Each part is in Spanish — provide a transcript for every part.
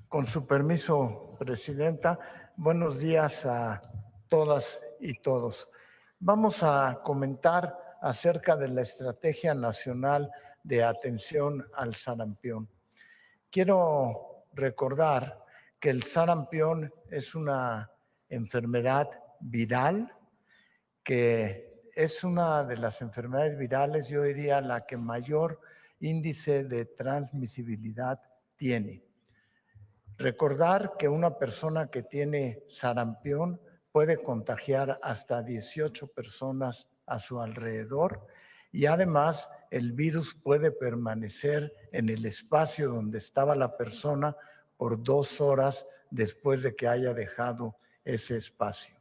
Con su permiso, Presidenta, buenos días a todas y todos. Vamos a comentar acerca de la Estrategia Nacional de Atención al Sarampión. Quiero recordar que el sarampión es una enfermedad viral que es una de las enfermedades virales, yo diría, la que mayor índice de transmisibilidad tiene. Recordar que una persona que tiene sarampión puede contagiar hasta 18 personas a su alrededor y además el virus puede permanecer en el espacio donde estaba la persona por 2 horas después de que haya dejado ese espacio.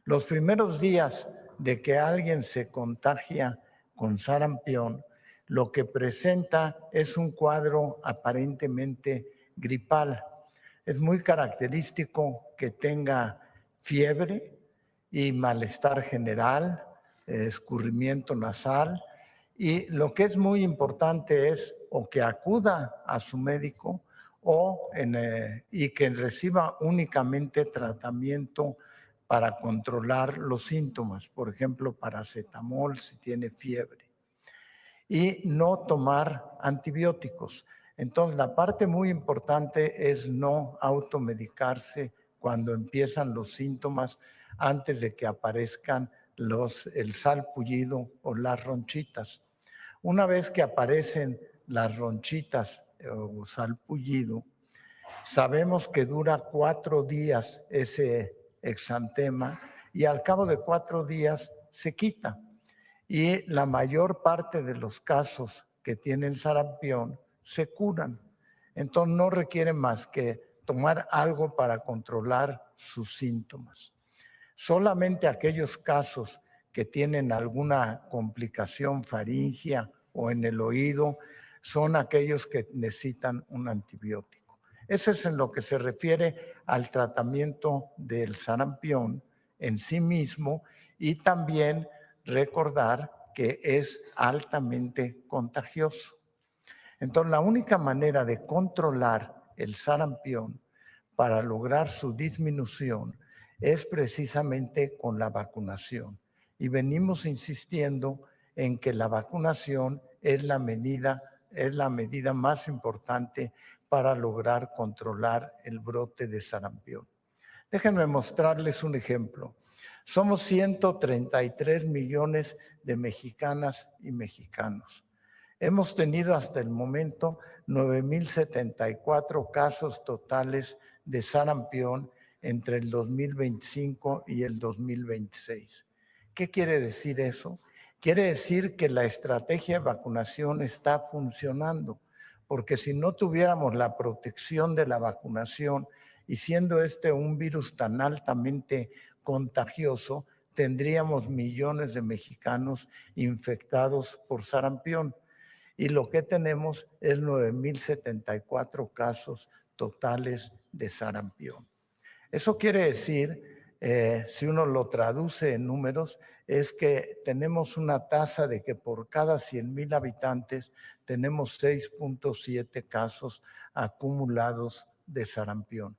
Los primeros días de que alguien se contagia con sarampión, lo que presenta es un cuadro aparentemente gripal. Es muy característico que tenga fiebre y malestar general, escurrimiento nasal, y lo que es muy importante es o que acuda a su médico y que reciba únicamente tratamiento para controlar los síntomas, por ejemplo, paracetamol si tiene fiebre, y no tomar antibióticos. Entonces, la parte muy importante es no automedicarse cuando empiezan los síntomas antes de que aparezcan el salpullido o las ronchitas. Una vez que aparecen las ronchitas o salpullido, sabemos que dura 4 días ese exantema y al cabo de 4 días se quita. Y la mayor parte de los casos que tienen sarampión se curan. Entonces no requieren más que tomar algo para controlar sus síntomas. Solamente aquellos casos que tienen alguna complicación faríngea o en el oído son aquellos que necesitan un antibiótico. Eso es en lo que se refiere al tratamiento del sarampión en sí mismo y también recordar que es altamente contagioso. Entonces, la única manera de controlar el sarampión para lograr su disminución es precisamente con la vacunación. Y venimos insistiendo en que la vacunación es la medida más importante para lograr controlar el brote de sarampión. Déjenme mostrarles un ejemplo. Somos 133 millones de mexicanas y mexicanos. Hemos tenido hasta el momento 9,074 casos totales de sarampión entre el 2025 y el 2026. ¿Qué quiere decir eso? Quiere decir que la estrategia de vacunación está funcionando, porque si no tuviéramos la protección de la vacunación y siendo este un virus tan altamente contagioso, tendríamos millones de mexicanos infectados por sarampión. Y lo que tenemos es 9,074 casos totales de sarampión. Eso quiere decir, si uno lo traduce en números, es que tenemos una tasa de que por cada 100,000 habitantes tenemos 6,7 casos acumulados de sarampión.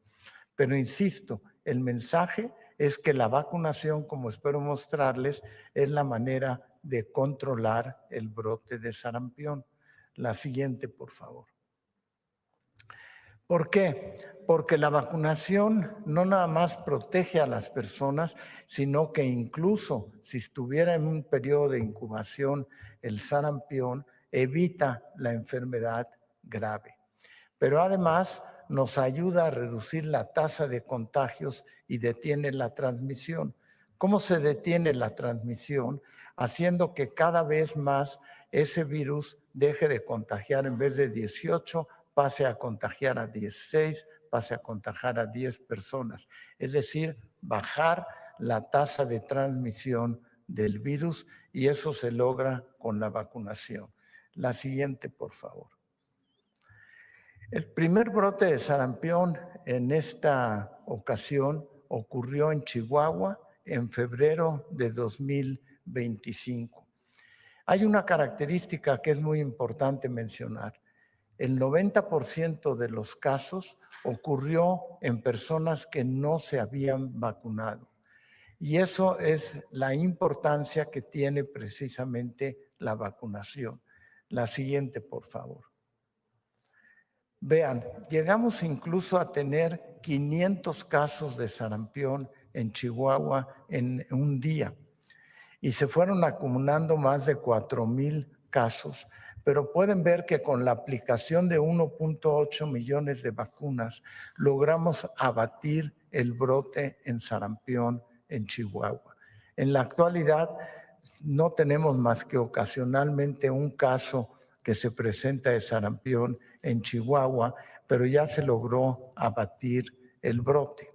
Pero insisto, el mensaje es que la vacunación, como espero mostrarles, es la manera de controlar el brote de sarampión. La siguiente, por favor. ¿Por qué? Porque la vacunación no nada más protege a las personas, sino que incluso si estuviera en un periodo de incubación el sarampión, evita la enfermedad grave. Pero además nos ayuda a reducir la tasa de contagios y detiene la transmisión. ¿Cómo se detiene la transmisión? Haciendo que cada vez más ese virus deje de contagiar en vez de 18, pase a contagiar a 16, pase a contagiar a 10 personas. Es decir, bajar la tasa de transmisión del virus y eso se logra con la vacunación. La siguiente, por favor. El primer brote de sarampión en esta ocasión ocurrió en Chihuahua en febrero de 2025. Hay una característica que es muy importante mencionar. El 90% de los casos ocurrió en personas que no se habían vacunado. Y eso es la importancia que tiene precisamente la vacunación. La siguiente, por favor. Vean, llegamos incluso a tener 500 casos de sarampión en Chihuahua en un día y se fueron acumulando más de 4,000 casos. Pero pueden ver que con la aplicación de 1.8 millones de vacunas logramos abatir el brote en sarampión en Chihuahua. En la actualidad no tenemos más que ocasionalmente un caso que se presenta de sarampión en Chihuahua, pero ya se logró abatir el brote.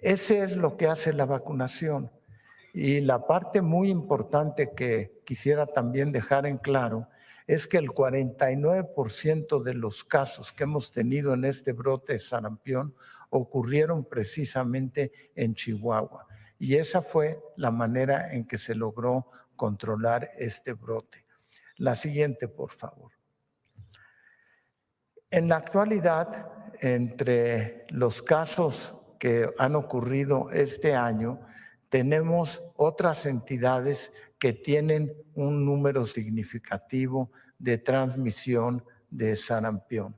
Ese es lo que hace la vacunación. Y la parte muy importante que quisiera también dejar en claro es que el 49% de los casos que hemos tenido en este brote de sarampión ocurrieron precisamente en Chihuahua. Y esa fue la manera en que se logró controlar este brote. La siguiente, por favor. En la actualidad, entre los casos que han ocurrido este año, tenemos otras entidades que tienen un número significativo de transmisión de sarampión.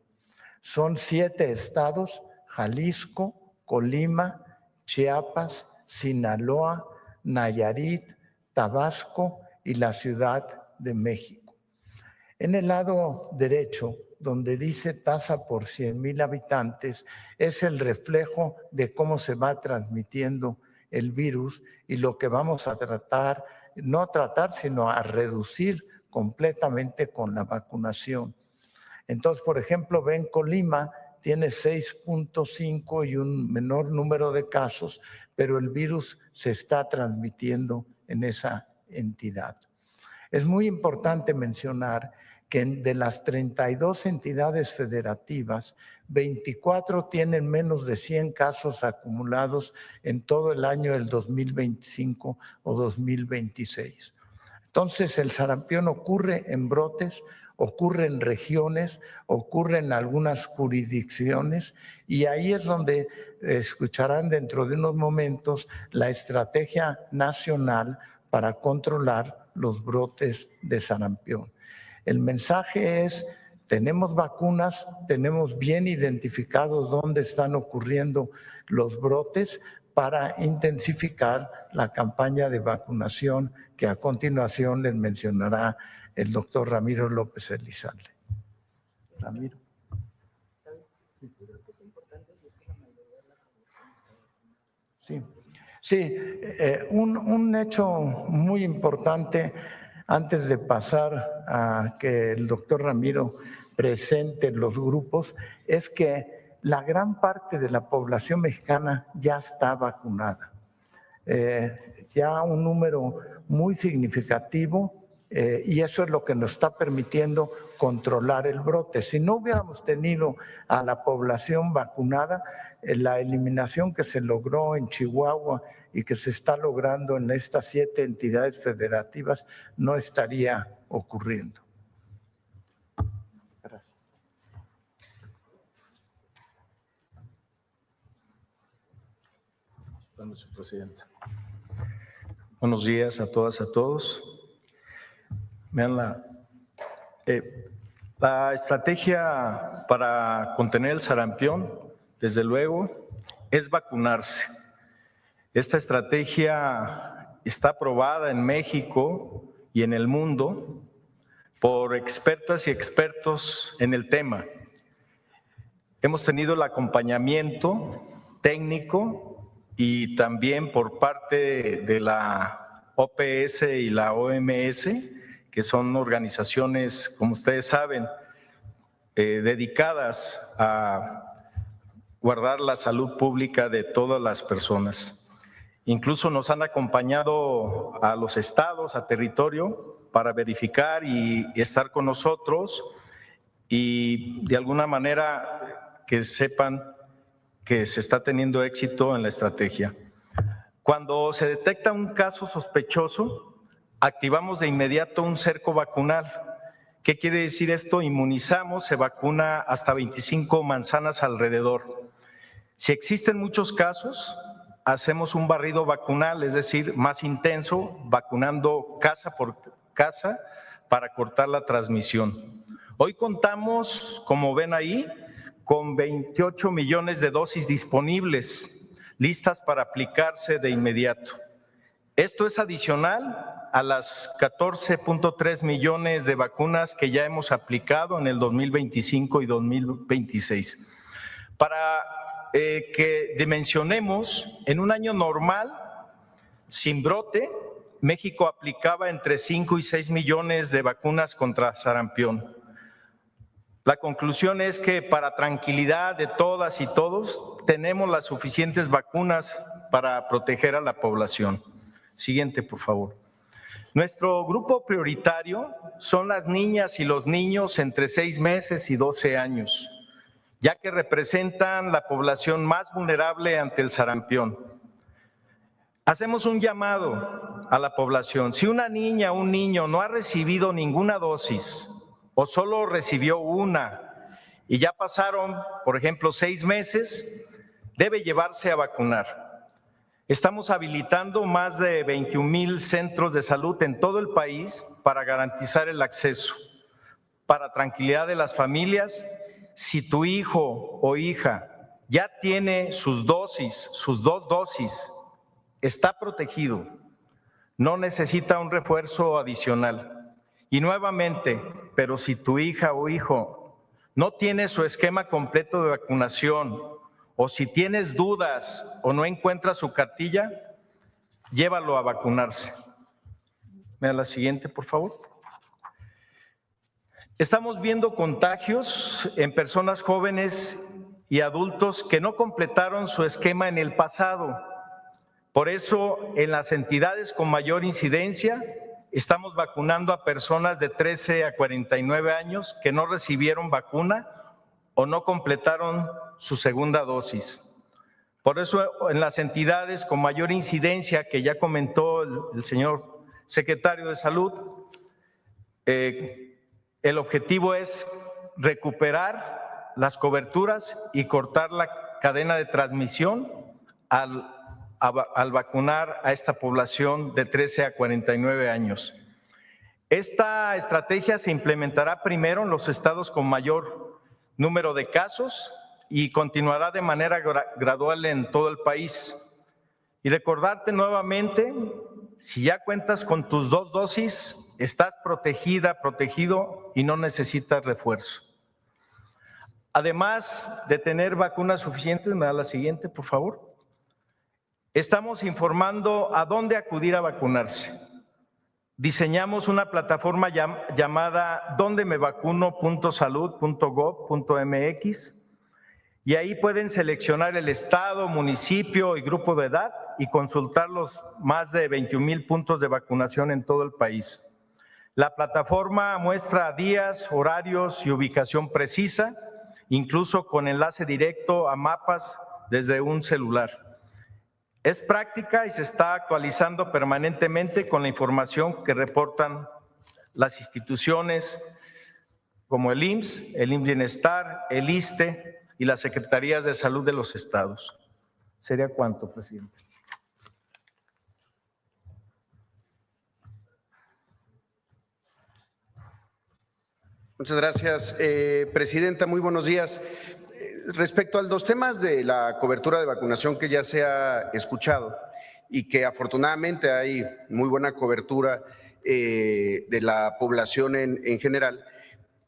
Son 7 estados: Jalisco, Colima, Chiapas, Sinaloa, Nayarit, Tabasco y la Ciudad de México. En el lado derecho, donde dice tasa por 100,000 habitantes, es el reflejo de cómo se va transmitiendo el virus y lo que vamos a tratar, no tratar, sino a reducir completamente con la vacunación. Entonces, por ejemplo, ven, Colima tiene 6.5 y un menor número de casos, pero el virus se está transmitiendo en esa entidad. Es muy importante mencionar que de las 32 entidades federativas, 24 tienen menos de 100 casos acumulados en todo el año del 2025 o 2026. Entonces, el sarampión ocurre en brotes, ocurre en regiones, ocurre en algunas jurisdicciones, y ahí es donde escucharán dentro de unos momentos la estrategia nacional para controlar los brotes de sarampión. El mensaje es: tenemos vacunas, tenemos bien identificados dónde están ocurriendo los brotes para intensificar la campaña de vacunación que a continuación les mencionará el doctor Ramiro López Elizalde. Ramiro. Sí, un hecho muy importante antes de pasar a que el doctor Ramiro presente los grupos es que la gran parte de la población mexicana ya está vacunada. Ya un número muy significativo, y eso es lo que nos está permitiendo controlar el brote. Si no hubiéramos tenido a la población vacunada, la eliminación que se logró en Chihuahua y que se está logrando en estas 7 entidades federativas no estaría ocurriendo. Gracias. Bueno, señor presidente. Buenos días a todas, a todos. Vean la estrategia para contener el sarampión, desde luego, es vacunarse. Esta estrategia está aprobada en México y en el mundo por expertas y expertos en el tema. Hemos tenido el acompañamiento técnico y también por parte de la OPS y la OMS, que son organizaciones, como ustedes saben, dedicadas a guardar la salud pública de todas las personas. Incluso nos han acompañado a los estados, a territorio, para verificar y estar con nosotros y de alguna manera que sepan que se está teniendo éxito en la estrategia. Cuando se detecta un caso sospechoso, activamos de inmediato un cerco vacunal ¿Qué quiere decir esto? Inmunizamos, se vacuna hasta 25 manzanas alrededor. Si existen muchos casos, hacemos un barrido vacunal, es decir, más intenso, vacunando casa por casa para cortar la transmisión. Hoy contamos, como ven ahí, con 28 millones de dosis disponibles, listas para aplicarse de inmediato. Esto es adicional a las 14.3 millones de vacunas que ya hemos aplicado en el 2025 y 2026. Para que dimensionemos, en un año normal, sin brote, México aplicaba entre 5 y 6 millones de vacunas contra sarampión. La conclusión es que para tranquilidad de todas y todos, tenemos las suficientes vacunas para proteger a la población. Siguiente, por favor. Nuestro grupo prioritario son las niñas y los niños entre 6 meses y 12 años, ya que representan la población más vulnerable ante el sarampión. Hacemos un llamado a la población. Si una niña o un niño no ha recibido ninguna dosis o solo recibió una y ya pasaron, por ejemplo, 6 meses, debe llevarse a vacunar. Estamos habilitando más de 21,000 centros de salud en todo el país para garantizar el acceso. Para tranquilidad de las familias, si tu hijo o hija ya tiene sus dosis, sus 2 dosis, está protegido, no necesita un refuerzo adicional. Y nuevamente, pero si tu hija o hijo no tiene su esquema completo de vacunación o si tienes dudas o no encuentras su cartilla, llévalo a vacunarse. Me da la siguiente, por favor. Estamos viendo contagios en personas jóvenes y adultos que no completaron su esquema en el pasado. Por eso, en las entidades con mayor incidencia, estamos vacunando a personas de 13 a 49 años que no recibieron vacuna o no completaron su segunda dosis. Por eso, en las entidades con mayor incidencia, que ya comentó el señor secretario de Salud, el objetivo es recuperar las coberturas y cortar la cadena de transmisión al vacunar a esta población de 13 a 49 años. Esta estrategia se implementará primero en los estados con mayor número de casos y continuará de manera gradual en todo el país. Y recordarte nuevamente, si ya cuentas con tus 2 dosis, estás protegida, protegido y no necesitas refuerzo. Además de tener vacunas suficientes, me da la siguiente, por favor. Estamos informando a dónde acudir a vacunarse. Diseñamos una plataforma llamada dondemevacuno.salud.gov.mx y ahí pueden seleccionar el estado, municipio y grupo de edad y consultar los más de 21,000 puntos de vacunación en todo el país. La plataforma muestra días, horarios y ubicación precisa, incluso con enlace directo a mapas desde un celular. Es práctica y se está actualizando permanentemente con la información que reportan las instituciones como el IMSS, el IMSS Bienestar, el ISSSTE y las Secretarías de Salud de los estados. ¿Sería cuánto, presidente? Muchas gracias, presidenta. Muy buenos días. Respecto a los temas de la cobertura de vacunación que ya se ha escuchado y que afortunadamente hay muy buena cobertura de la población en general,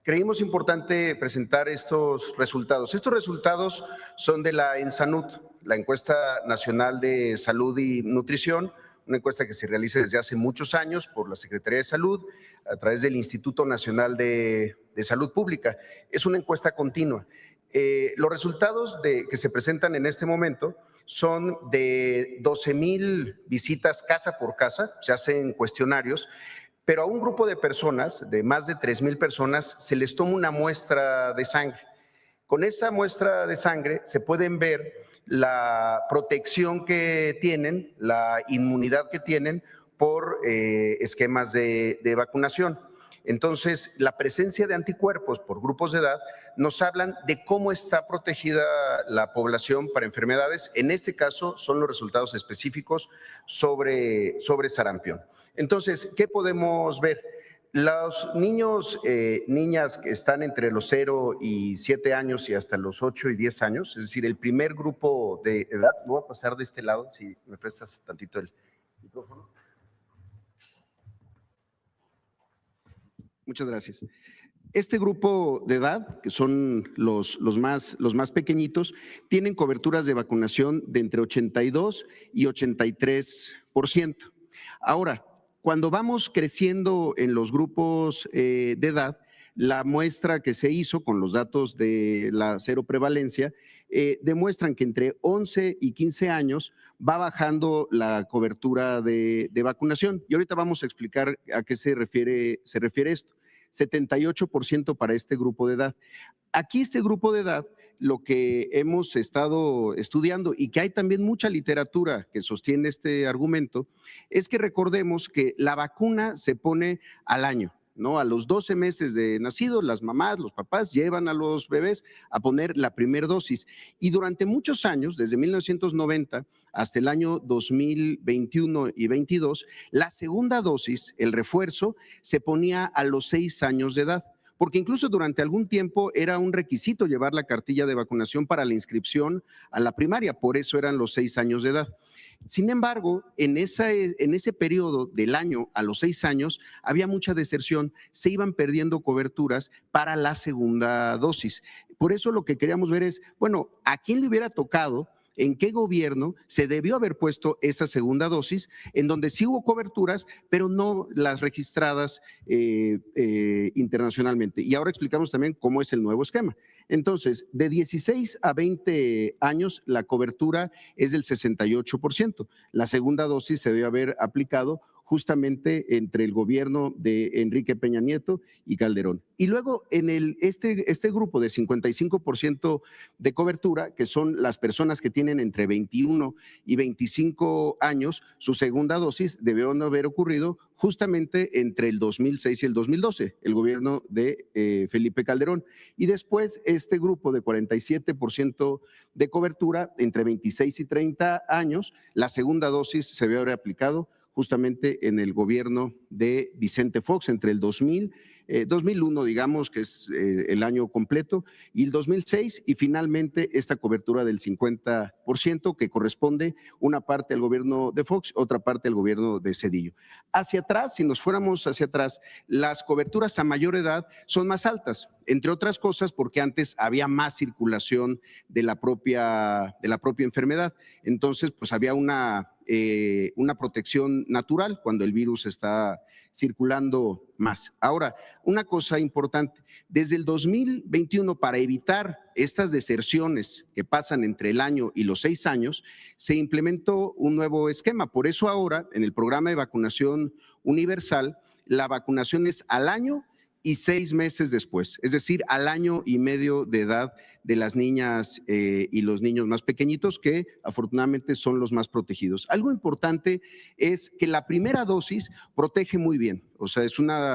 creímos importante presentar estos resultados. Estos resultados son de la ENSANUD, la Encuesta Nacional de Salud y Nutrición, una encuesta que se realiza desde hace muchos años por la Secretaría de Salud a través del Instituto Nacional de Salud Pública. Es una encuesta continua. Los resultados que se presentan en este momento son de 12,000 visitas casa por casa, se hacen cuestionarios, pero a un grupo de personas, de más de 3,000 personas, se les toma una muestra de sangre. Con esa muestra de sangre se pueden ver la protección que tienen, la inmunidad que tienen por esquemas de vacunación. Entonces, la presencia de anticuerpos por grupos de edad nos hablan de cómo está protegida la población para enfermedades. En este caso, son los resultados específicos sobre sarampión. Entonces, ¿qué podemos ver? Los niños, niñas que están entre los 0 y 7 años y hasta los 8 y 10 años, es decir, el primer grupo de edad, voy a pasar de este lado, si me prestas tantito el micrófono. Muchas gracias. Este grupo de edad, que son los más pequeñitos, tienen coberturas de vacunación de entre 82 y 83%. Ahora, cuando vamos creciendo en los grupos de edad, la muestra que se hizo con los datos de la cero prevalencia demuestran que entre 11 y 15 años va bajando la cobertura de vacunación. Y ahorita vamos a explicar a qué se refiere esto. 78% para este grupo de edad. Aquí este grupo de edad, lo que hemos estado estudiando y que hay también mucha literatura que sostiene este argumento, es que recordemos que la vacuna se pone al año, ¿no? A los 12 meses de nacido, las mamás, los papás llevan a los bebés a poner la primera dosis. Y durante muchos años, desde 1990 hasta el año 2021 y 22, la segunda dosis, el refuerzo, se ponía a los 6 años de edad. Porque incluso durante algún tiempo era un requisito llevar la cartilla de vacunación para la inscripción a la primaria, por eso eran los 6 años de edad. Sin embargo, en ese periodo del año a los 6 años había mucha deserción, se iban perdiendo coberturas para la segunda dosis. Por eso lo que queríamos ver es, bueno, ¿a quién le hubiera tocado? ¿En qué gobierno se debió haber puesto esa segunda dosis, en donde sí hubo coberturas, pero no las registradas internacionalmente? Y ahora explicamos también cómo es el nuevo esquema. Entonces, de 16 a 20 años, la cobertura es del 68%. La segunda dosis se debe haber aplicado justamente entre el gobierno de Enrique Peña Nieto y Calderón. Y luego en este grupo de 55% de cobertura, que son las personas que tienen entre 21 y 25 años, su segunda dosis debió no haber ocurrido justamente entre el 2006 y el 2012, el gobierno de Felipe Calderón. Y después este grupo de 47% de cobertura entre 26 y 30 años, la segunda dosis se debió haber aplicado justamente en el gobierno de Vicente Fox entre el 2001, digamos, que es el año completo, y el 2006, y finalmente esta cobertura del 50%, que corresponde una parte al gobierno de Fox, otra parte al gobierno de Zedillo. Hacia atrás, si nos fuéramos hacia atrás, las coberturas a mayor edad son más altas, entre otras cosas porque antes había más circulación de la propia enfermedad. Entonces, pues había una protección natural cuando el virus está circulando más. Ahora, una cosa importante, desde el 2021, para evitar estas deserciones que pasan entre el año y los 6 años, se implementó un nuevo esquema. Por eso ahora, en el programa de vacunación universal, la vacunación es al año y 6 meses después, es decir, al año y medio de edad de las niñas y los niños más pequeñitos, que afortunadamente son los más protegidos. Algo importante es que la primera dosis protege muy bien, o sea,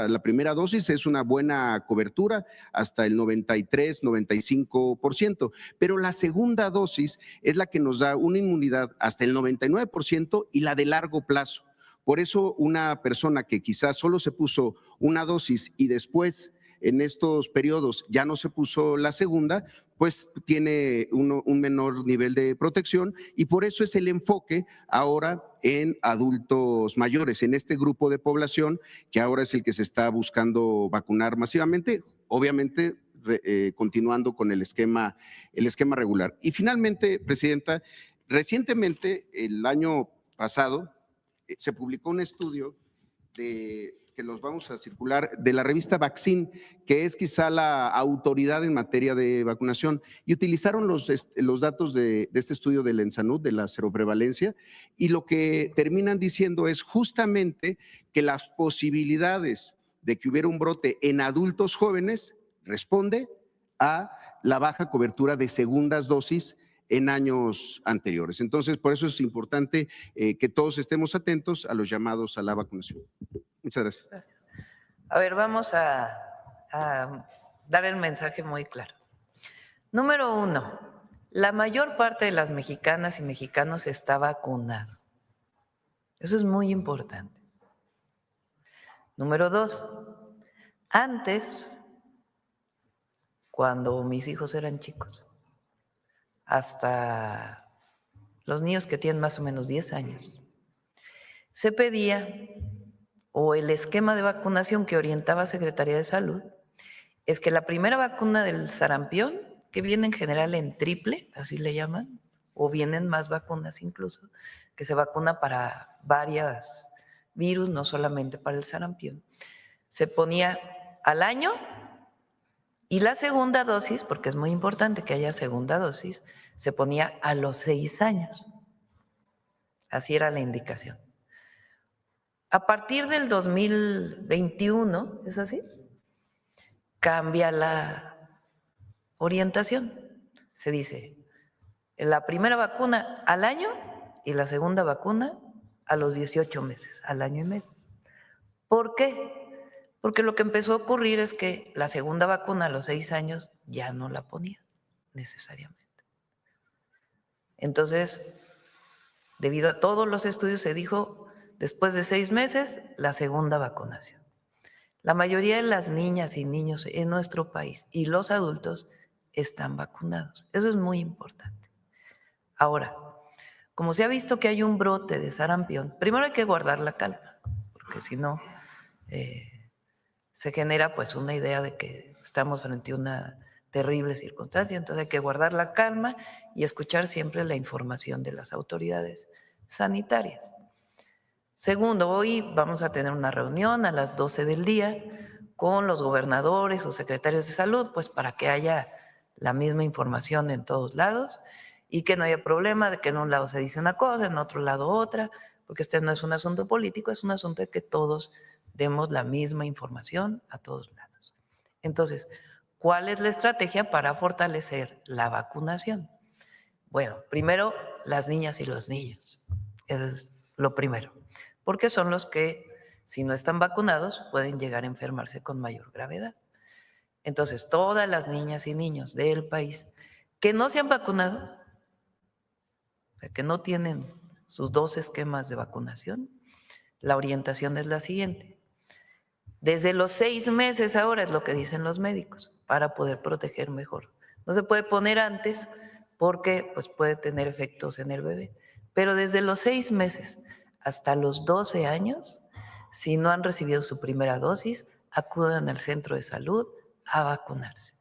la primera dosis es una buena cobertura hasta el 93-95%, pero la segunda dosis es la que nos da una inmunidad hasta el 99% y la de largo plazo. Por eso una persona que quizás solo se puso una dosis y después en estos periodos ya no se puso la segunda, pues tiene un menor nivel de protección y por eso es el enfoque ahora en adultos mayores, en este grupo de población que ahora es el que se está buscando vacunar masivamente, obviamente continuando con el esquema regular. Y finalmente, Presidenta, recientemente, el año pasado, se publicó un estudio que los vamos a circular de la revista Vaccine, que es quizá la autoridad en materia de vacunación, y utilizaron los datos de este estudio del ENSANUD, de la seroprevalencia, y lo que terminan diciendo es justamente que las posibilidades de que hubiera un brote en adultos jóvenes responde a la baja cobertura de segundas dosis en años anteriores. Entonces, por eso es importante que todos estemos atentos a los llamados a la vacunación. Muchas gracias. Gracias. A ver, vamos a dar el mensaje muy claro. Número 1, la mayor parte de las mexicanas y mexicanos está vacunado. Eso es muy importante. Número 2, antes, cuando mis hijos eran chicos, hasta los niños que tienen más o menos 10 años, se pedía, o el esquema de vacunación que orientaba Secretaría de Salud, es que la primera vacuna del sarampión, que viene en general en triple, así le llaman, o vienen más vacunas incluso, que se vacuna para varios virus, no solamente para el sarampión, se ponía al año, y la segunda dosis, porque es muy importante que haya segunda dosis, se ponía a los 6 años. Así era la indicación. A partir del 2021, ¿es así? Cambia la orientación. Se dice, la primera vacuna al año y la segunda vacuna a los 18 meses, al año y medio. ¿Por qué? Porque lo que empezó a ocurrir es que la segunda vacuna a los 6 años ya no la ponía necesariamente. Entonces, debido a todos los estudios, se dijo, después de 6 meses, la segunda vacunación. La mayoría de las niñas y niños en nuestro país y los adultos están vacunados. Eso es muy importante. Ahora, como se ha visto que hay un brote de sarampión, primero hay que guardar la calma, porque si no, se genera pues una idea de que estamos frente a una terrible circunstancia. Entonces hay que guardar la calma y escuchar siempre la información de las autoridades sanitarias. Segundo, hoy vamos a tener una reunión a las 12 del día con los gobernadores o secretarios de salud, pues para que haya la misma información en todos lados y que no haya problema de que en un lado se dice una cosa, en otro lado otra, porque este no es un asunto político, es un asunto de que todos demos la misma información a todos lados. Entonces, ¿cuál es la estrategia para fortalecer la vacunación? Bueno, primero, las niñas y los niños. Eso es lo primero, porque son los que, si no están vacunados, pueden llegar a enfermarse con mayor gravedad. Entonces, todas las niñas y niños del país que no se han vacunado, o sea, que no tienen sus 2 esquemas de vacunación, la orientación es la siguiente. Desde los 6 meses ahora es lo que dicen los médicos, para poder proteger mejor. No se puede poner antes porque pues, puede tener efectos en el bebé, pero desde los 6 meses hasta los 12 años, si no han recibido su primera dosis, acudan al centro de salud a vacunarse.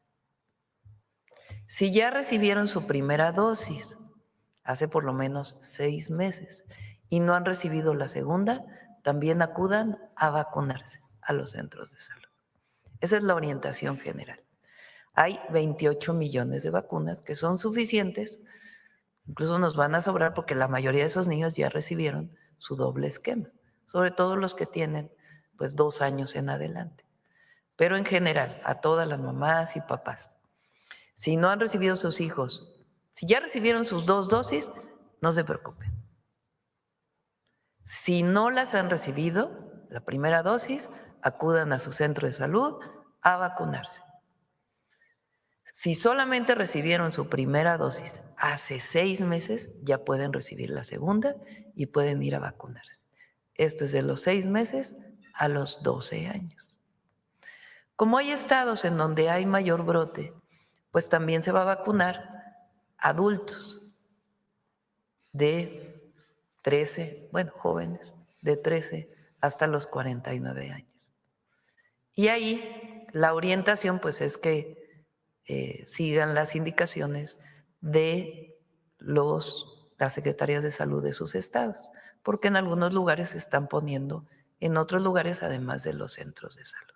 Si ya recibieron su primera dosis hace por lo menos 6 meses y no han recibido la segunda, también acudan a vacunarse a los centros de salud. Esa es la orientación general. Hay 28 millones de vacunas que son suficientes, incluso nos van a sobrar porque la mayoría de esos niños ya recibieron su doble esquema, sobre todo los que tienen pues 2 años en adelante. Pero en general, a todas las mamás y papás, si no han recibido sus hijos, si ya recibieron sus 2 dosis, no se preocupen. Si no las han recibido, la primera dosis, acudan a su centro de salud a vacunarse. Si solamente recibieron su primera dosis hace 6 meses, ya pueden recibir la segunda y pueden ir a vacunarse. Esto es de los 6 meses a los 12 años. Como hay estados en donde hay mayor brote, pues también se va a vacunar adultos de 13, jóvenes de 13 hasta los 49 años. Y ahí la orientación pues es que sigan las indicaciones de las secretarías de salud de sus estados, porque en algunos lugares se están poniendo, en otros lugares además de los centros de salud.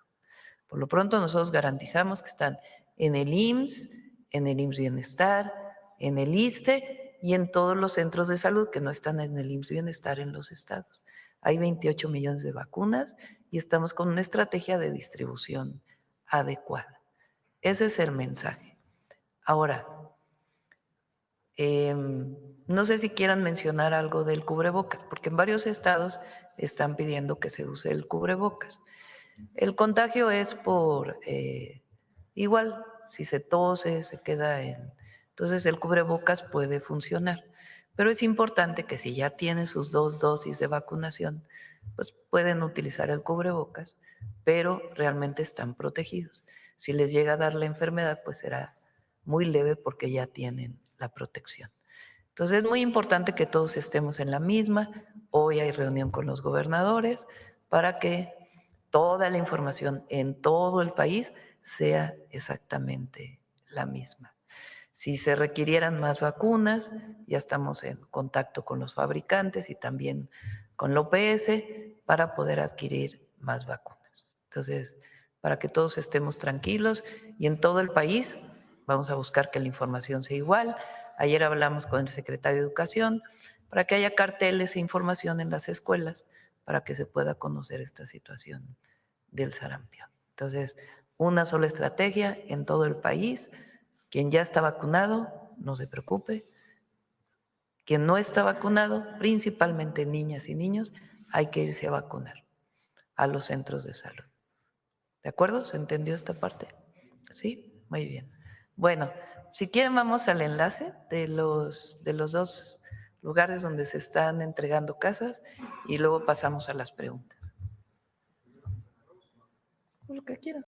Por lo pronto nosotros garantizamos que están en el IMSS, en el IMSS Bienestar, en el ISSSTE y en todos los centros de salud que no están en el IMSS Bienestar en los estados. Hay 28 millones de vacunas y estamos con una estrategia de distribución adecuada. Ese es el mensaje. Ahora, no sé si quieran mencionar algo del cubrebocas, porque en varios estados están pidiendo que se use el cubrebocas. El contagio es por, igual, si se tose, se queda en... Entonces el cubrebocas puede funcionar. Pero es importante que si ya tienen sus 2 dosis de vacunación, pues pueden utilizar el cubrebocas, pero realmente están protegidos. Si les llega a dar la enfermedad, pues será muy leve porque ya tienen la protección. Entonces es muy importante que todos estemos en la misma. Hoy hay reunión con los gobernadores para que toda la información en todo el país sea exactamente la misma. Si se requirieran más vacunas, ya estamos en contacto con los fabricantes y también con la OPS para poder adquirir más vacunas. Entonces, para que todos estemos tranquilos y en todo el país vamos a buscar que la información sea igual. Ayer hablamos con el secretario de Educación para que haya carteles e información en las escuelas para que se pueda conocer esta situación del sarampión. Entonces, una sola estrategia en todo el país. Quien ya está vacunado, no se preocupe. Quien no está vacunado, principalmente niñas y niños, hay que irse a vacunar a los centros de salud. ¿De acuerdo? ¿Se entendió esta parte? Sí, muy bien. Bueno, si quieren vamos al enlace de los 2 lugares donde se están entregando casas y luego pasamos a las preguntas. Lo que quieran.